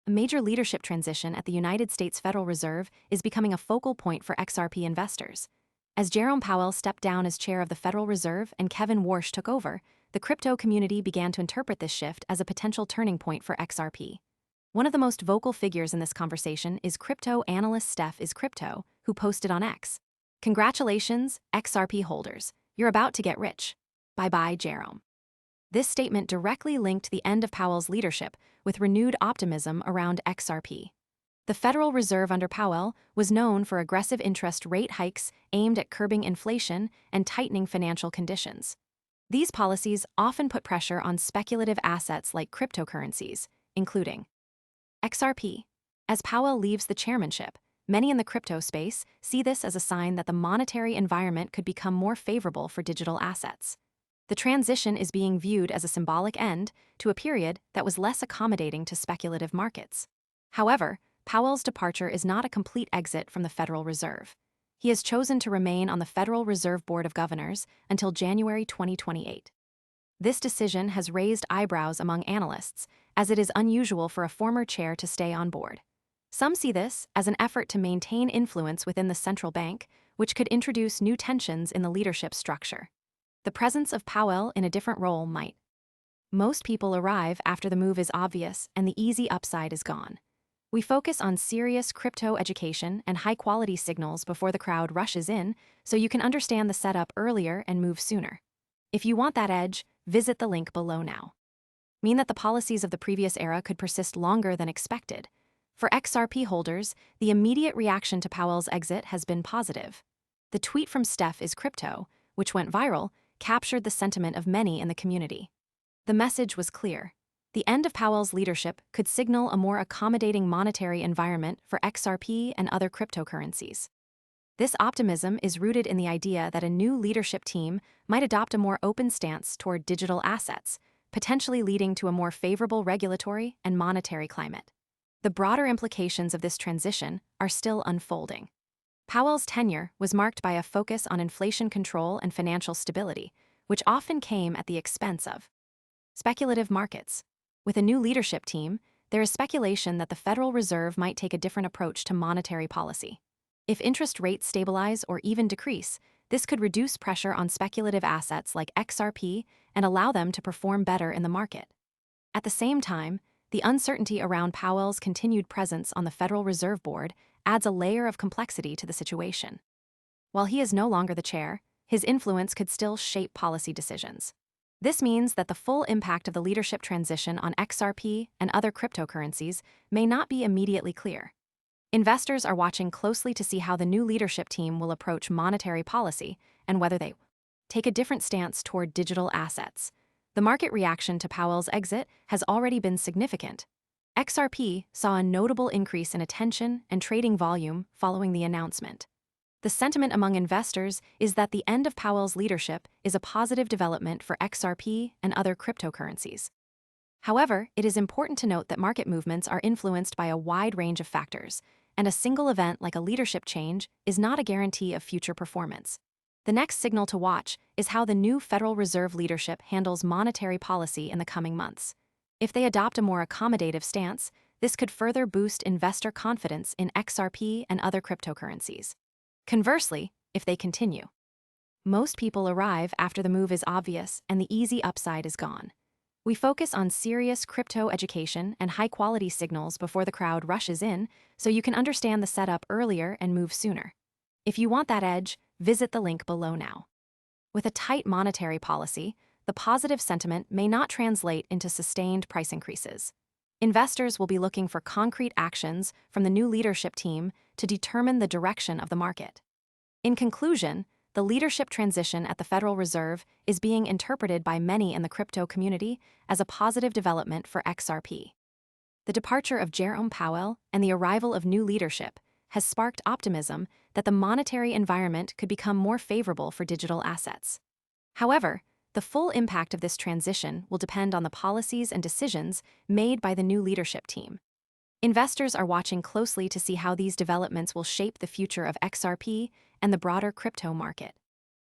A major leadership transition at the United States Federal Reserve is becoming a focal point for XRP investors. As Jerome Powell stepped down as chair of the Federal Reserve and Kevin Warsh took over, the crypto community began to interpret this shift as a potential turning point for XRP. One of the most vocal figures in this conversation is crypto analyst Steph Is Crypto, who posted on X, "Congratulations, XRP holders, you're about to get rich. Bye-bye, Jerome." This statement directly linked the end of Powell's leadership with renewed optimism around XRP. The Federal Reserve under Powell was known for aggressive interest rate hikes aimed at curbing inflation and tightening financial conditions. These policies often put pressure on speculative assets like cryptocurrencies, including XRP. As Powell leaves the chairmanship, many in the crypto space see this as a sign that the monetary environment could become more favorable for digital assets. The transition is being viewed as a symbolic end to a period that was less accommodating to speculative markets. However, Powell's departure is not a complete exit from the Federal Reserve. He has chosen to remain on the Federal Reserve Board of Governors until January 2028. This decision has raised eyebrows among analysts, as it is unusual for a former chair to stay on board. Some see this as an effort to maintain influence within the central bank, which could introduce new tensions in the leadership structure. The presence of Powell in a different role might. Most people arrive after the move is obvious and the easy upside is gone. We focus on serious crypto education and high-quality signals before the crowd rushes in, so you can understand the setup earlier and move sooner. If you want that edge, visit the link below now. Mean that the policies of the previous era could persist longer than expected. For XRP holders, the immediate reaction to Powell's exit has been positive. The tweet from Steph Is Crypto, which went viral, captured the sentiment of many in the community. The message was clear. The end of Powell's leadership could signal a more accommodating monetary environment for XRP and other cryptocurrencies. This optimism is rooted in the idea that a new leadership team might adopt a more open stance toward digital assets, potentially leading to a more favorable regulatory and monetary climate. The broader implications of this transition are still unfolding. Powell's tenure was marked by a focus on inflation control and financial stability, which often came at the expense of speculative markets. With a new leadership team, there is speculation that the Federal Reserve might take a different approach to monetary policy. If interest rates stabilize or even decrease, this could reduce pressure on speculative assets like XRP and allow them to perform better in the market. At the same time, the uncertainty around Powell's continued presence on the Federal Reserve Board adds a layer of complexity to the situation. While he is no longer the chair, his influence could still shape policy decisions. This means that the full impact of the leadership transition on XRP and other cryptocurrencies may not be immediately clear. Investors are watching closely to see how the new leadership team will approach monetary policy and whether they take a different stance toward digital assets. The market reaction to Powell's exit has already been significant. XRP saw a notable increase in attention and trading volume following the announcement. The sentiment among investors is that the end of Powell's leadership is a positive development for XRP and other cryptocurrencies. However, it is important to note that market movements are influenced by a wide range of factors, and a single event like a leadership change is not a guarantee of future performance. The next signal to watch is how the new Federal Reserve leadership handles monetary policy in the coming months. If they adopt a more accommodative stance, this could further boost investor confidence in XRP and other cryptocurrencies. Conversely, if they continue, most people arrive after the move is obvious and the easy upside is gone. We focus on serious crypto education and high-quality signals before the crowd rushes in, so you can understand the setup earlier and move sooner. If you want that edge, visit the link below now. With a tight monetary policy, the positive sentiment may not translate into sustained price increases. Investors will be looking for concrete actions from the new leadership team to determine the direction of the market. In conclusion, the leadership transition at the Federal Reserve is being interpreted by many in the crypto community as a positive development for XRP. The departure of Jerome Powell and the arrival of new leadership has sparked optimism that the monetary environment could become more favorable for digital assets. However, the full impact of this transition will depend on the policies and decisions made by the new leadership team. Investors are watching closely to see how these developments will shape the future of XRP and the broader crypto market.